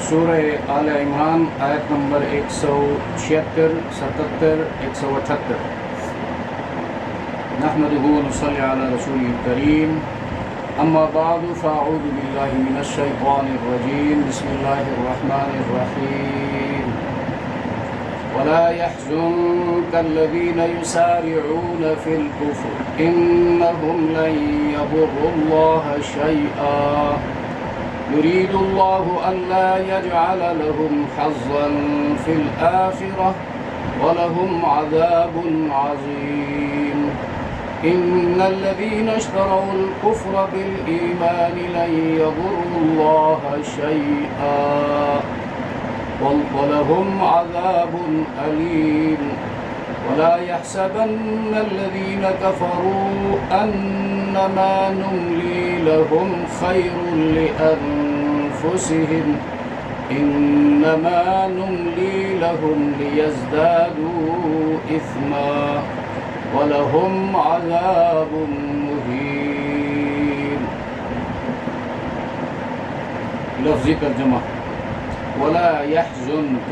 سورہ آل عمران آیت نمبر 176 77 178 نحمده ونصلي على رسوله الكريم اما بعد فاعوذ بالله من الشيطان الرجيم بسم الله الرحمن الرحيم ولا يحزنك الذين يسارعون في الكفر إنهم لن يضروا الله شيئا يريد الله ألا يجعل لهم حظا في الآخرة ولهم عذاب عظيم إن الذين اشتروا الكفر بالإيمان لن يضروا الله شيئا ولهم عذاب أليم ولا يحسبن الذين كفروا أنما نملي لهم خير لأنفسهم إنما نملي لهم ليزدادوا إثما ولهم عذاب مهين. لفظی ترجمہ ولا يحزنك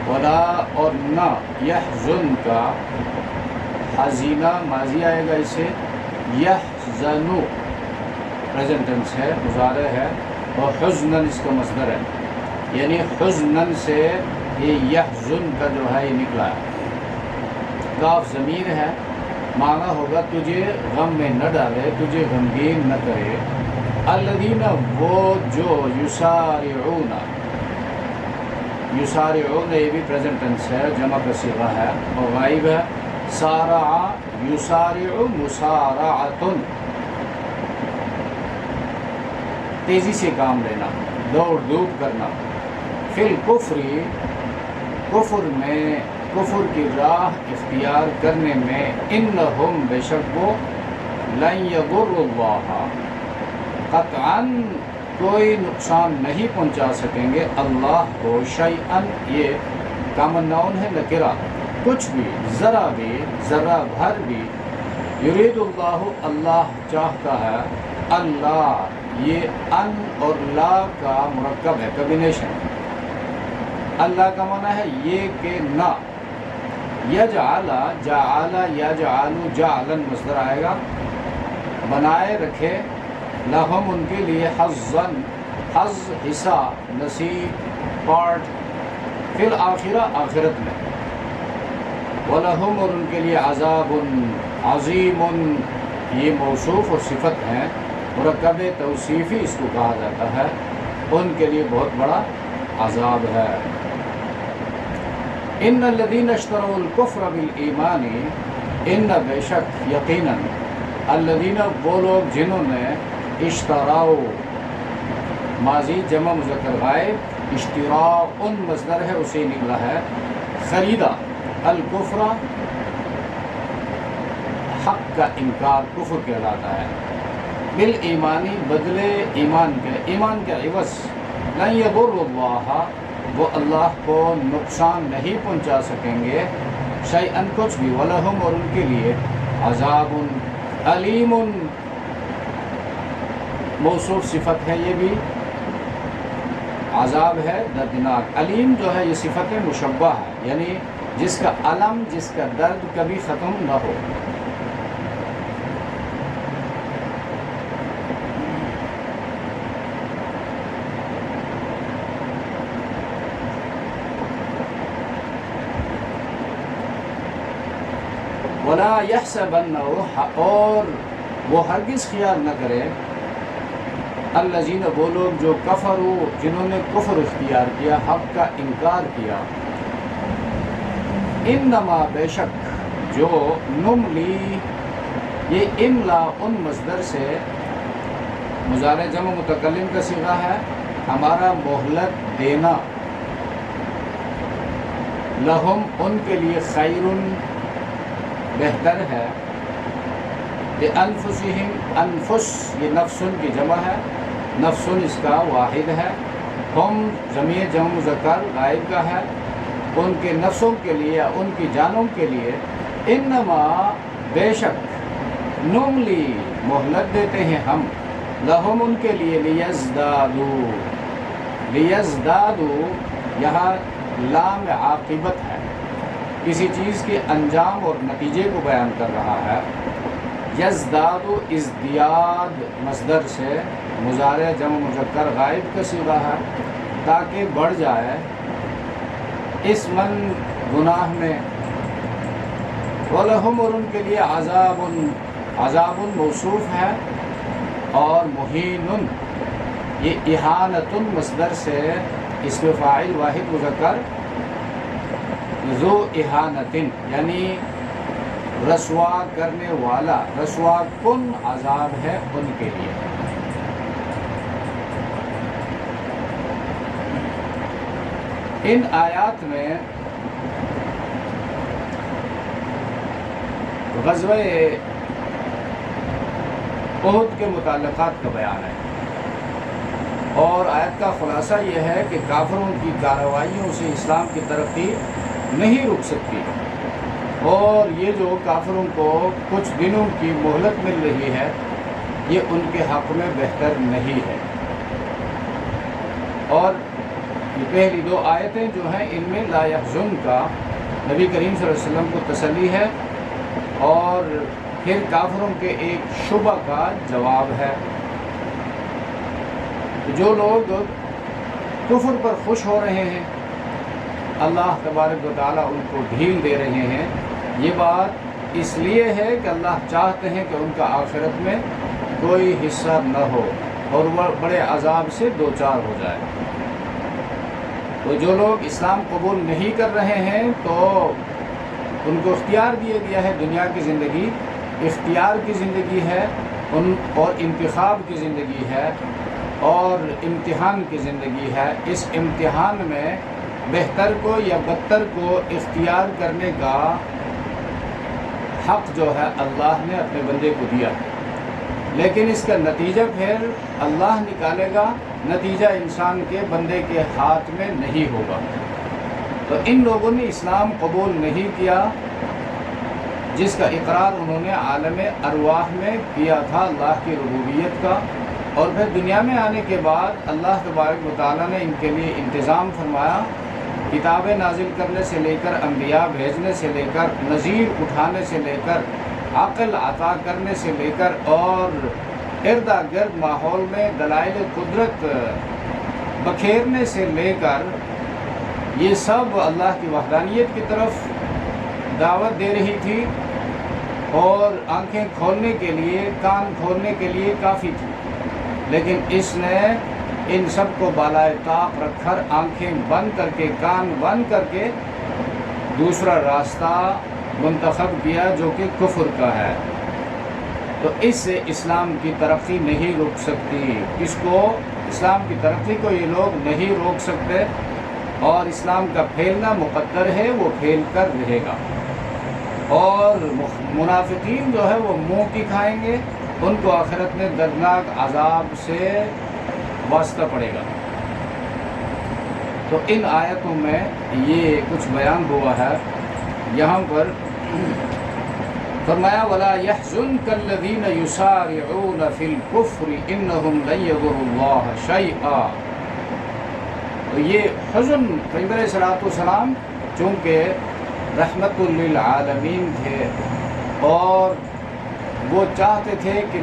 ولا اور نہ يحزنك حزینہ ماضی آئے گا اسے يحزن پریزنٹ ٹینس ہے مضارع ہے اور حزنن اس کا مصدر ہے یعنی حزنن سے یہ يحزن کا جو ہے یہ نکلا ہے. کاف ضمیر ہے معنی ہوگا تجھے غم میں نہ ڈالے تجھے غمگین نہ کرے. الذین وہ جو یسارعون یہ بھی پریزنٹ ٹینس ہے جمع کا صیغہ ہے اور غائب ہے. سارع یسارع مسارعۃ تیزی سے کام لینا دوڑ دھوپ کرنا. فی الکفر کفر میں کفر کی راہ اختیار کرنے میں انہم بے شک وہ لن یضروا اللہ قطعاً کوئی نقصان نہیں پہنچا سکیں گے اللہ کو شیئاً یہ کامن ناؤن ہے نکرہ کچھ بھی ذرا بھر بھی. یرید اللہ اللہ چاہتا ہے اللہ یہ ان اور لا کا مرکب ہے کمبینیشن. اللہ کا معنی ہے یہ کہ نہ یجعل جعل یجعل جعلن مصدر آئے گا بنائے رکھے لہم ان کے لیے حظاً حظ حصہ نصیب پارٹ فی الآخرہ آخرت میں. وَلَهُمْ اور ان کے لیے عذاب عظیم یہ موصوف اور صفت ہیں مرکب توصیفی اس کو کہا جاتا ہے ان کے لیے بہت بڑا عذاب ہے. ان الذین اشتروا الکفر بالایمان ان بے شک یقیناً الذین وہ لوگ جنہوں نے اشتراؤ ماضی جمع مذکر غائب اشتراء ان مصدر ہے اسے نکلا ہے خریدا. الکفر حق کا انکار کفر کہلاتا ہے. بالایمانی بدلے ایمان کے عوض لن یضروا اللہ وہ اللہ کو نقصان نہیں پہنچا سکیں گے شیئاً کچھ بھی. ولہم اور ان کے لیے عذاب علیم موصوف صفت ہے یہ بھی عذاب ہے دردناک. علیم جو ہے یہ صفت مشبہ ہے یعنی جس کا علم جس کا درد کبھی ختم نہ ہو. ولا يحسبن اور وہ ہرگز خیال نہ کرے الذین وہ لوگ جو کفروا جنہوں نے کفر اختیار کیا حق کا انکار کیا. انما بے شک جو نملی یہ املا ان مصدر سے مضارع جمع متکلم کا صیغہ ہے ہمارا مہلت دینا. لہم ان کے لیے خیر بہتر ہے. لانفسہم انفس یہ نفسن کی جمع ہے نفسن اس کا واحد ہے. ہم ضمیر جمع مذکر غائب کا ہے ان کے نفسوں کے لیے ان کی جانوں کے لیے. انما بے شک نملی مہلت دیتے ہیں ہم لہم ان کے لیے لیزدادو لیزدادو یہاں لام عاقبت ہے، کسی چیز کے انجام اور نتیجے کو بیان کر رہا ہے۔ یزدادو ازدیاد مصدر سے مضارع جمع مذکر غائب کا صیغہ ہے، تاکہ بڑھ جائے اسمن گناہ میں، وَلَهُمْ اور ان کے لیے عذاب موصوف ہے، اور مہین یہ اہانت مصدر سے اس کے فاعل واحد مذکر ذو اہانت یعنی رسوا کرنے والا، رسوا کن عذاب ہے ان کے لیے۔ ان آیات میں غزوہ احد کے متعلقات کا بیان ہے، اور آیت کا خلاصہ یہ ہے کہ کافروں کی کارروائیوں سے اسلام کی ترقی نہیں رک سکتی، اور یہ جو کافروں کو کچھ دنوں کی مہلت مل رہی ہے یہ ان کے حق میں بہتر نہیں ہے۔ اور یہ پہلی دو آیتیں جو ہیں ان میں لا یحزن کا نبی کریم صلی اللہ علیہ وسلم کو تسلی ہے، اور پھر کافروں کے ایک شبہ کا جواب ہے۔ جو لوگ کفر پر خوش ہو رہے ہیں اللہ تبارک و تعالیٰ ان کو ڈھیل دے رہے ہیں، یہ بات اس لیے ہے کہ اللہ چاہتے ہیں کہ ان کا آخرت میں کوئی حصہ نہ ہو اور وہ بڑے عذاب سے دوچار ہو جائے۔ تو جو لوگ اسلام قبول نہیں کر رہے ہیں تو ان کو اختیار دیا گیا ہے، دنیا کی زندگی اختیار کی زندگی ہے اور انتخاب کی زندگی ہے اور امتحان کی زندگی ہے۔ اس امتحان میں بہتر کو یا بدتر کو اختیار کرنے کا حق جو ہے اللہ نے اپنے بندے کو دیا، لیکن اس کا نتیجہ پھر اللہ نکالے گا، نتیجہ انسان کے بندے کے ہاتھ میں نہیں ہوگا۔ تو ان لوگوں نے اسلام قبول نہیں کیا جس کا اقرار انہوں نے عالم ارواح میں کیا تھا اللہ کی ربوبیت کا، اور پھر دنیا میں آنے کے بعد اللہ تبارک و تعالیٰ نے ان کے لیے انتظام فرمایا، کتابیں نازل کرنے سے لے کر انبیاء بھیجنے سے لے کر نذیر اٹھانے سے لے کر عقل عطا کرنے سے لے کر اور ارد گرد ماحول میں دلائل قدرت بکھیرنے سے لے کر یہ سب اللہ کی وحدانیت کی طرف دعوت دے رہی تھی، اور آنکھیں کھولنے کے لیے کان کھولنے کے لیے کافی تھی، لیکن اس نے ان سب کو بالائے طاق رکھ کر آنکھیں بند کر کے کان بند کر کے دوسرا راستہ منتخب کیا جو کہ کفر کا ہے۔ تو اس سے اسلام کی ترقی نہیں رک سکتی، اس کو اسلام کی ترقی کو یہ لوگ نہیں روک سکتے، اور اسلام کا پھیلنا مقدر ہے، وہ پھیل کر رہے گا، اور منافقین جو ہے وہ منہ کی کھائیں گے، ان کو آخرت میں دردناک عذاب سے واسطہ پڑے گا۔ تو ان آیتوں میں یہ کچھ بیان ہوا ہے۔ یہاں پر فرمایا وَلَا يَحْزُنْكَ الَّذِينَ يُسَارِعُونَ فِي الْكُفْرِ إِنَّهُمْ لَن يَضُرُّوا اللَّهَ شَيْئًا۔ تو یہ حزن پیغمبر علیہ السلام چونکہ رحمت للعالمین تھے، اور وہ چاہتے تھے کہ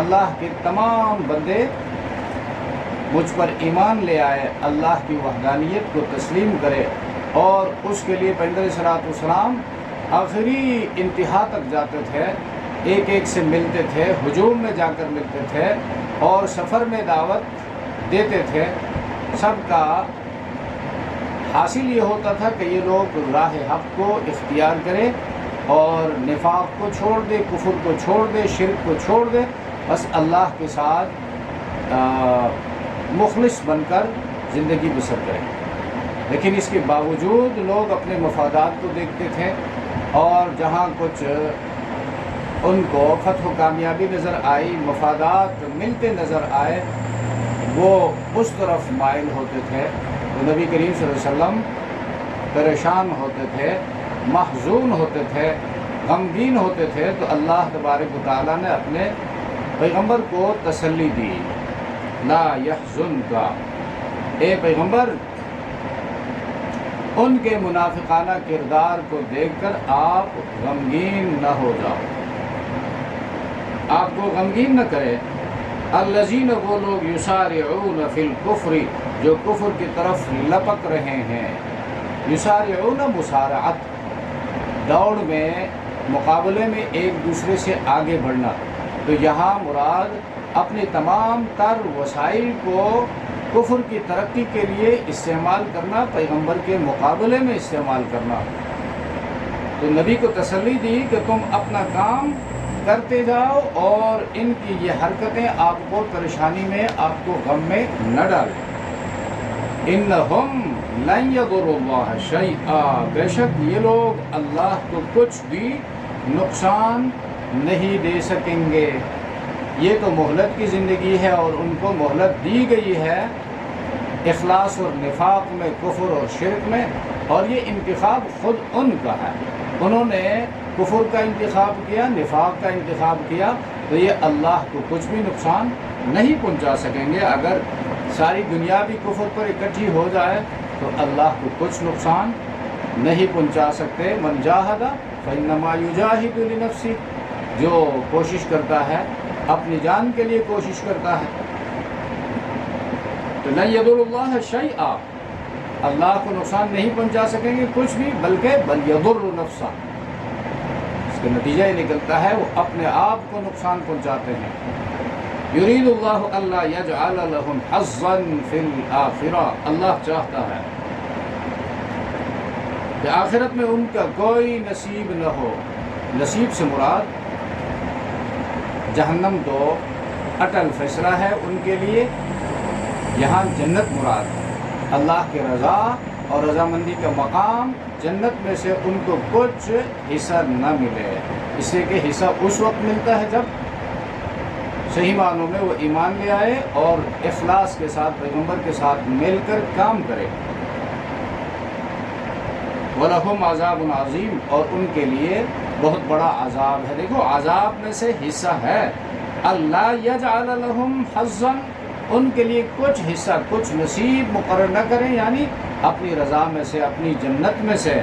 اللہ کے تمام بندے مجھ پر ایمان لے آئے، اللہ کی وحدانیت کو تسلیم کرے، اور اس کے لیے پیغمبر علیہ السلام آخری انتہا تک جاتے تھے، ایک ایک سے ملتے تھے، ہجوم میں جا کر ملتے تھے اور سفر میں دعوت دیتے تھے۔ سب کا حاصل یہ ہوتا تھا کہ یہ لوگ راہ حق کو اختیار کرے اور نفاق کو چھوڑ دے، کفر کو چھوڑ دے، شرک کو چھوڑ دے، بس اللہ کے ساتھ مخلص بن کر زندگی بسر کرے۔ لیکن اس کے باوجود لوگ اپنے مفادات کو دیکھتے تھے، اور جہاں کچھ ان کو فتح و کامیابی نظر آئی، مفادات ملتے نظر آئے، وہ اس طرف مائل ہوتے تھے۔ تو نبی کریم صلی اللہ علیہ وسلم پریشان ہوتے تھے، محزون ہوتے تھے، غمگین ہوتے تھے، تو اللہ تبارک و تعالیٰ نے اپنے پیغمبر کو تسلی دی، لا یحزنک، اے پیغمبر ان کے منافقانہ کردار کو دیکھ کر آپ غمگین نہ ہو جاؤ، آپ کو غمگین نہ کرے۔ الذین وہ لوگ یسارعون فی الکفر جو کفر کی طرف لپک رہے ہیں، یسارعون مسارعت، دوڑ میں مقابلے میں ایک دوسرے سے آگے بڑھنا، تو یہاں مراد اپنے تمام تر وسائل کو کفر کی ترقی کے لیے استعمال کرنا، پیغمبر کے مقابلے میں استعمال کرنا۔ تو نبی کو تسلی دی کہ تم اپنا کام کرتے جاؤ اور ان کی یہ حرکتیں آپ کو پریشانی میں، آپ کو غم میں نہ ڈالیں۔ انہم لن یضروا اللہ شیئا، بے شک یہ لوگ اللہ کو کچھ بھی نقصان نہیں دے سکیں گے۔ یہ تو مہلت کی زندگی ہے اور ان کو مہلت دی گئی ہے اخلاص اور نفاق میں، کفر اور شرک میں، اور یہ انتخاب خود ان کا ہے۔ انہوں نے کفر کا انتخاب کیا، نفاق کا انتخاب کیا، تو یہ اللہ کو کچھ بھی نقصان نہیں پہنچا سکیں گے۔ اگر ساری دنیا بھی کفر پر اکٹھی ہو جائے تو اللہ کو کچھ نقصان نہیں پہنچا سکتے۔ من جاہد فإنما یجاہد لنفسہ، جو کوشش کرتا ہے اپنی جان کے لیے کوشش کرتا ہے۔ تو لن یضر اللہ شیئا، اللہ کو نقصان نہیں پہنچا سکیں گے کچھ بھی، بلکہ بل یضر نفسہ، اس کا نتیجہ یہ نکلتا ہے وہ اپنے آپ کو نقصان پہنچاتے ہیں۔ یرید اللہ الا یجعل لهم حظا فی الآخرہ، اللہ چاہتا ہے کہ آخرت میں ان کا کوئی نصیب نہ ہو۔ نصیب سے مراد جہنم تو اٹل فیصلہ ہے ان کے لیے، یہاں جنت مراد ہے۔ اللہ کی رضا اور رضامندی کا مقام، جنت میں سے ان کو کچھ حصہ نہ ملے، اس سے کہ حصہ اس وقت ملتا ہے جب صحیح معنوں میں وہ ایمان لے آئے اور اخلاص کے ساتھ پیغمبر کے ساتھ مل کر کام کرے۔ وَلَهُمْ عَذَابٌ عَظِيمٌ، اور ان کے لیے بہت بڑا عذاب ہے۔ دیکھو عذاب میں سے حصہ ہے اللہ یجعل لهم حظا، ان کے لیے کچھ حصہ، کچھ نصیب مقرر نہ کریں، یعنی اپنی رضا میں سے، اپنی جنت میں سے۔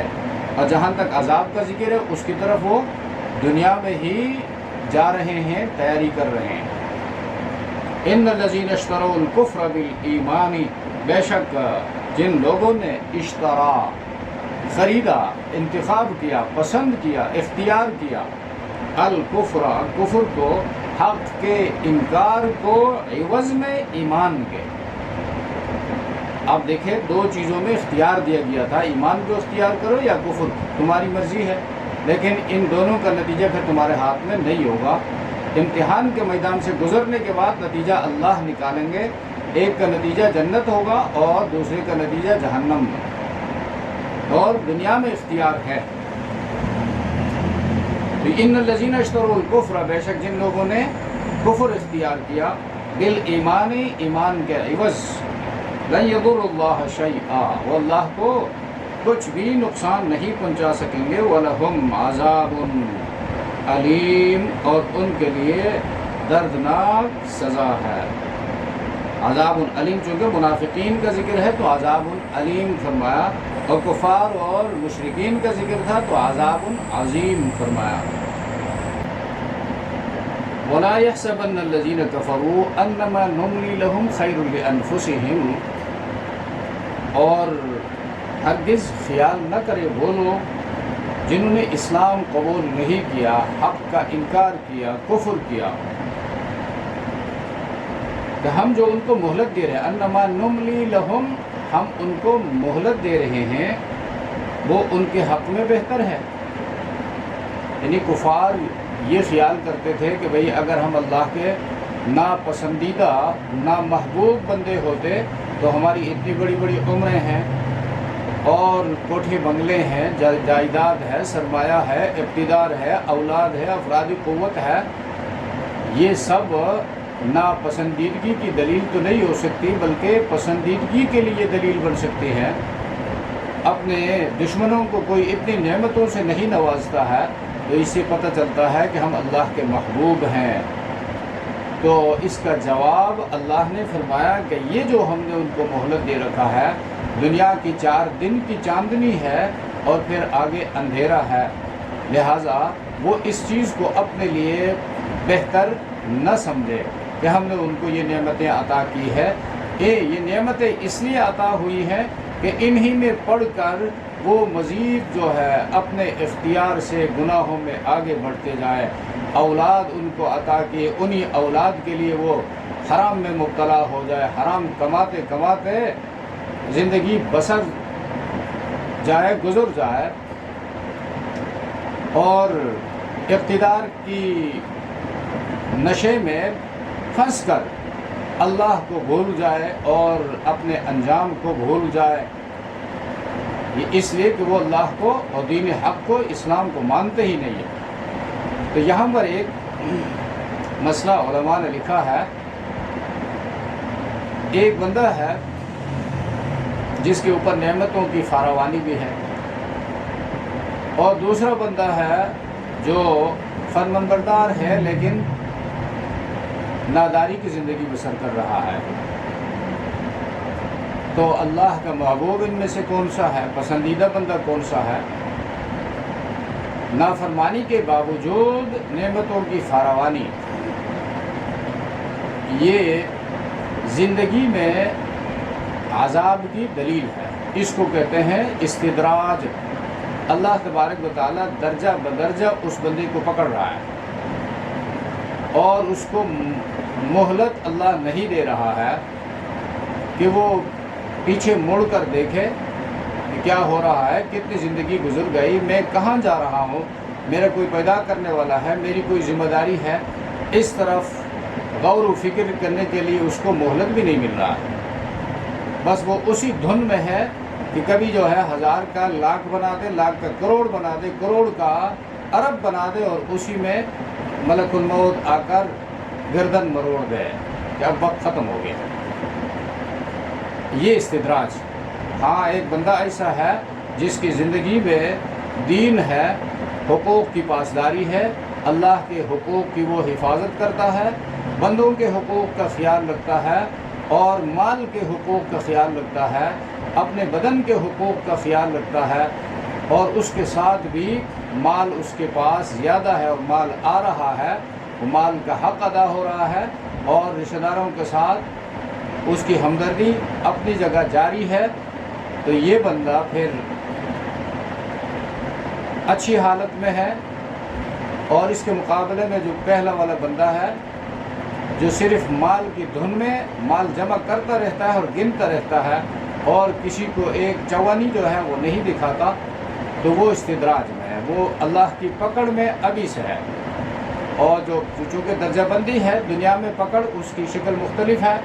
اور جہاں تک عذاب کا ذکر ہے اس کی طرف وہ دنیا میں ہی جا رہے ہیں، تیاری کر رہے ہیں۔ ان الذین اشتروا الکفر بالایمان، بے شک جن لوگوں نے اشترا، خریدا، انتخاب کیا، پسند کیا، اختیار کیا، الکفر، کفر کو، حق کے انکار کو، عوض میں ایمان کے۔ آپ دیکھیں دو چیزوں میں اختیار دیا گیا تھا، ایمان کو اختیار کرو یا کفر، تمہاری مرضی ہے، لیکن ان دونوں کا نتیجہ پھر تمہارے ہاتھ میں نہیں ہوگا۔ امتحان کے میدان سے گزرنے کے بعد نتیجہ اللہ نکالیں گے، ایک کا نتیجہ جنت ہوگا اور دوسرے کا نتیجہ جہنم میں، اور دنیا میں اختیار ہے۔ ان الذین اشتروا الکفر، بے شک جن لوگوں نے کفر اختیار کیا، بالایمان، ایمان کے عوض، لن یضر اللہ شیئا، وہ اللہ کو کچھ بھی نقصان نہیں پہنچا سکیں گے۔ وَلَهُمْ عَذَابٌ علیم، اور ان کے لیے دردناک سزا ہے۔ عذاب علیم، چونکہ منافقین کا ذکر ہے تو عذاب علیم فرمایا، اور کفار اور مشرکین کا ذکر تھا تو عذاب عظیم فرمایا۔ وَلَا يَحْسَبَنَّ الَّذِينَ كَفَرُوا أَنَّمَا نُمْلِي لَهُمْ خَيْرٌ لِأَنفُسِهِمْ، اور ہرگز خیال نہ کرے وہ لوگ جنہوں نے اسلام قبول نہیں کیا، حق کا انکار کیا، کفر کیا، کہ ہم جو ان کو مہلت دے رہے ہیں، انما نملی لہم، ہم ان کو مہلت دے رہے ہیں، وہ ان کے حق میں بہتر ہے۔ یعنی کفار یہ خیال کرتے تھے کہ بھئی اگر ہم اللہ کے ناپسندیدہ، نامحبوب بندے ہوتے تو ہماری اتنی بڑی بڑی عمریں ہیں اور کوٹھے بنگلے ہیں، جائیداد ہے، سرمایہ ہے، اقتدار ہے، اولاد ہے، افرادی قوت ہے، یہ سب ناپسندیدگی کی دلیل تو نہیں ہو سکتی، بلکہ پسندیدگی کے لیے دلیل بن سکتی ہے۔ اپنے دشمنوں کو کوئی اتنی نعمتوں سے نہیں نوازتا ہے تو اس سے پتہ چلتا ہے کہ ہم اللہ کے محبوب ہیں۔ تو اس کا جواب اللہ نے فرمایا کہ یہ جو ہم نے ان کو مہلت دے رکھا ہے، دنیا کی 4 دن کی چاندنی ہے اور پھر آگے اندھیرا ہے، لہٰذا وہ اس چیز کو اپنے لیے بہتر نہ سمجھے کہ ہم نے ان کو یہ نعمتیں عطا کی ہے۔ یہ نعمتیں اس لیے عطا ہوئی ہیں کہ انہی میں پڑھ کر وہ مزید جو ہے اپنے اختیار سے گناہوں میں آگے بڑھتے جائیں۔ اولاد ان کو عطا کیے، انہی اولاد کے لیے وہ حرام میں مبتلا ہو جائے، حرام کماتے کماتے زندگی بسر جائے، گزر جائے، اور اقتدار کی نشے میں پھنس کر اللہ کو بھول جائے اور اپنے انجام کو بھول جائے، یہ اس لیے کہ وہ اللہ کو اور دین حق کو، اسلام کو مانتے ہی نہیں ہے۔ تو یہاں پر ایک مسئلہ علماء نے لکھا ہے، ایک بندہ ہے جس کے اوپر نعمتوں کی فراوانی بھی ہے، اور دوسرا بندہ ہے جو فرمانبردار ہے لیکن ناداری کی زندگی بسر کر رہا ہے۔ تو اللہ کا محبوب ان میں سے کون سا ہے، پسندیدہ بندہ کون سا ہے؟ نافرمانی کے باوجود نعمتوں کی فراوانی، یہ زندگی میں عذاب کی دلیل ہے، اس کو کہتے ہیں استدراج۔ اللہ تبارک و تعالیٰ درجہ بدرجہ اس بندے کو پکڑ رہا ہے اور اس کو مہلت اللہ نہیں دے رہا ہے کہ وہ پیچھے مڑ کر دیکھے کہ کیا ہو رہا ہے، کتنی زندگی گزر گئی، میں کہاں جا رہا ہوں، میرا کوئی پیدا کرنے والا ہے، میری کوئی ذمہ داری ہے۔ اس طرف غور و فکر کرنے کے لیے اس کو مہلت بھی نہیں مل رہا ہے، بس وہ اسی دھن میں ہے کہ کبھی جو ہے 1000 کا لاکھ بنا دے، لاکھ کا کروڑ بنا دے، کروڑ کا ارب بنا دے، اور اسی میں ملک الموت آ کر گردن مروڑ دے کہ اب وقت ختم ہو گیا۔ یہ استدراج۔ ہاں، ایک بندہ ایسا ہے جس کی زندگی میں دین ہے، حقوق کی پاسداری ہے، اللہ کے حقوق کی وہ حفاظت کرتا ہے، بندوں کے حقوق کا خیال رکھتا ہے، اور مال کے حقوق کا خیال رکھتا ہے، اپنے بدن کے حقوق کا خیال رکھتا ہے، اور اس کے ساتھ بھی مال اس کے پاس زیادہ ہے اور مال آ رہا ہے، وہ مال کا حق ادا ہو رہا ہے، اور رشتہ داروں کے ساتھ اس کی ہمدردی اپنی جگہ جاری ہے، تو یہ بندہ پھر اچھی حالت میں ہے۔ اور اس کے مقابلے میں جو پہلا والا بندہ ہے جو صرف مال کی دھن میں مال جمع کرتا رہتا ہے اور گنتا رہتا ہے اور کسی کو ایک چوانی جو ہے وہ نہیں دکھاتا، تو وہ استدراج میں ہے، وہ اللہ کی پکڑ میں ابھی سے ہے۔ اور جو چونکہ درجہ بندی ہے، دنیا میں پکڑ اس کی شکل مختلف ہے،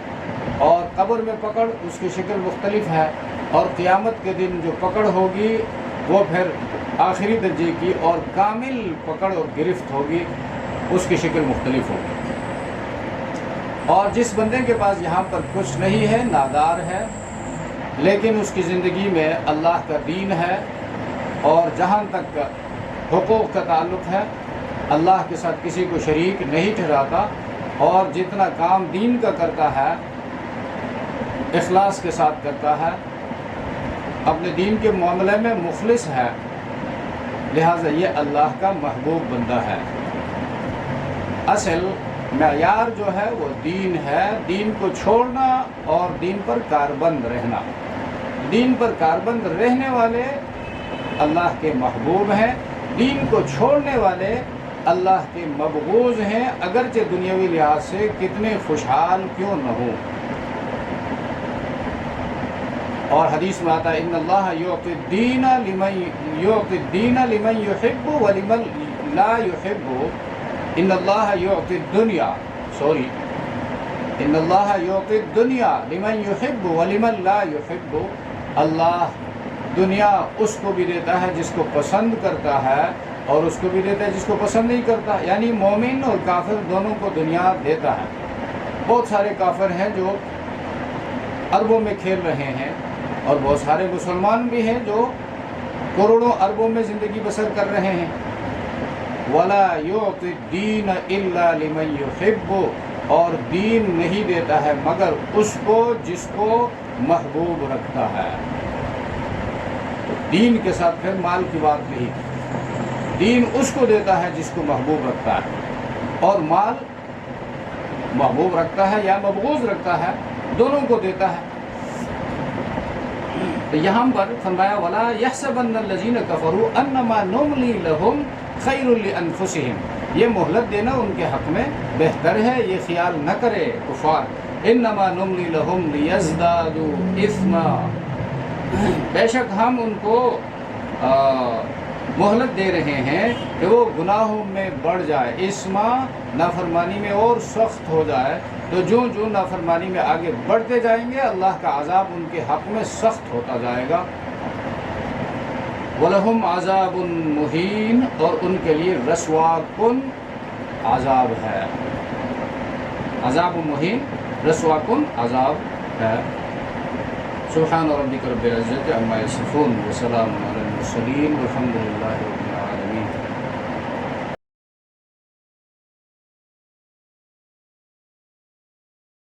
اور قبر میں پکڑ اس کی شکل مختلف ہے، اور قیامت کے دن جو پکڑ ہوگی وہ پھر آخری درجے کی اور کامل پکڑ اور گرفت ہوگی، اس کی شکل مختلف ہوگی۔ اور جس بندے کے پاس یہاں پر کچھ نہیں ہے، نادار ہے، لیکن اس کی زندگی میں اللہ کا دین ہے، اور جہاں تک حقوق کا تعلق ہے اللہ کے ساتھ کسی کو شریک نہیں ٹھہراتا، اور جتنا کام دین کا کرتا ہے اخلاص کے ساتھ کرتا ہے، اپنے دین کے معاملے میں مخلص ہے، لہٰذا یہ اللہ کا محبوب بندہ ہے۔ اصل معیار جو ہے وہ دین ہے، دین کو چھوڑنا اور دین پر کاربند رہنا۔ دین پر کاربند رہنے والے اللہ کے محبوب ہیں، دین کو چھوڑنے والے اللہ کے مبغوض ہیں، اگرچہ دنیاوی لحاظ سے کتنے خوشحال کیوں نہ ہوں۔ اور حدیث میں آتا ہے ان اللہ یعطی الدین لمن یحب ولمن لا یحب، ان اللہ یعطی الدنیا ان اللہ یعطی الدنیا لمن یحب ولمن لا یحب، اللہ دنیا اس کو بھی دیتا ہے جس کو پسند کرتا ہے، اور اس کو بھی دیتا ہے جس کو پسند نہیں کرتا، یعنی مومن اور کافر دونوں کو دنیا دیتا ہے۔ بہت سارے کافر ہیں جو اربوں میں کھیل رہے ہیں، اور بہت سارے مسلمان بھی ہیں جو کروڑوں اربوں میں زندگی بسر کر رہے ہیں۔ وَلَا يُعْطِ الدِّينَ إِلَّا لِمَن يُحِبُّ، اور دین نہیں دیتا ہے مگر اس کو جس کو محبوب رکھتا ہے. تو دین کے ساتھ پھر مال کی بات نہیں. دین اس کو دیتا ہے جس کو محبوب رکھتا ہے، اور مال محبوب رکھتا ہے یا مبغوض رکھتا ہے، دونوں کو دیتا ہے. تو یہاں پر فرمایا وَلَا يَحْسَبَنَّ الَّذِينَ كَفَرُوا أَنَّمَا نُمْلِي لَهُمْ خَيْرٌ لِأَنفُسِهِمْ. یہ مہلت دینا ان کے حق میں بہتر ہے، یہ خیال نہ کرے کفار. إِنَّمَا نُمْلِي لَهُمْ لِيَزْدَادُوا إِثْمًا. بے شک ہم ان کو مہلت دے رہے ہیں کہ وہ گناہوں میں بڑھ جائے. اسما نافرمانی میں اور سخت ہو جائے. تو جو نافرمانی میں آگے بڑھتے جائیں گے اللہ کا عذاب ان کے حق میں سخت ہوتا جائے گا. وَلَهُمْ عَذَابٌ مُهِينٌ. اور ان کے لیے رسوا کن عذاب ہے. عذاب مہین رسوا کن عذاب ہے. سبحان ربک رب العزت عما یصفون وسلام علی المرسلین والحمد للہ رب العالمین.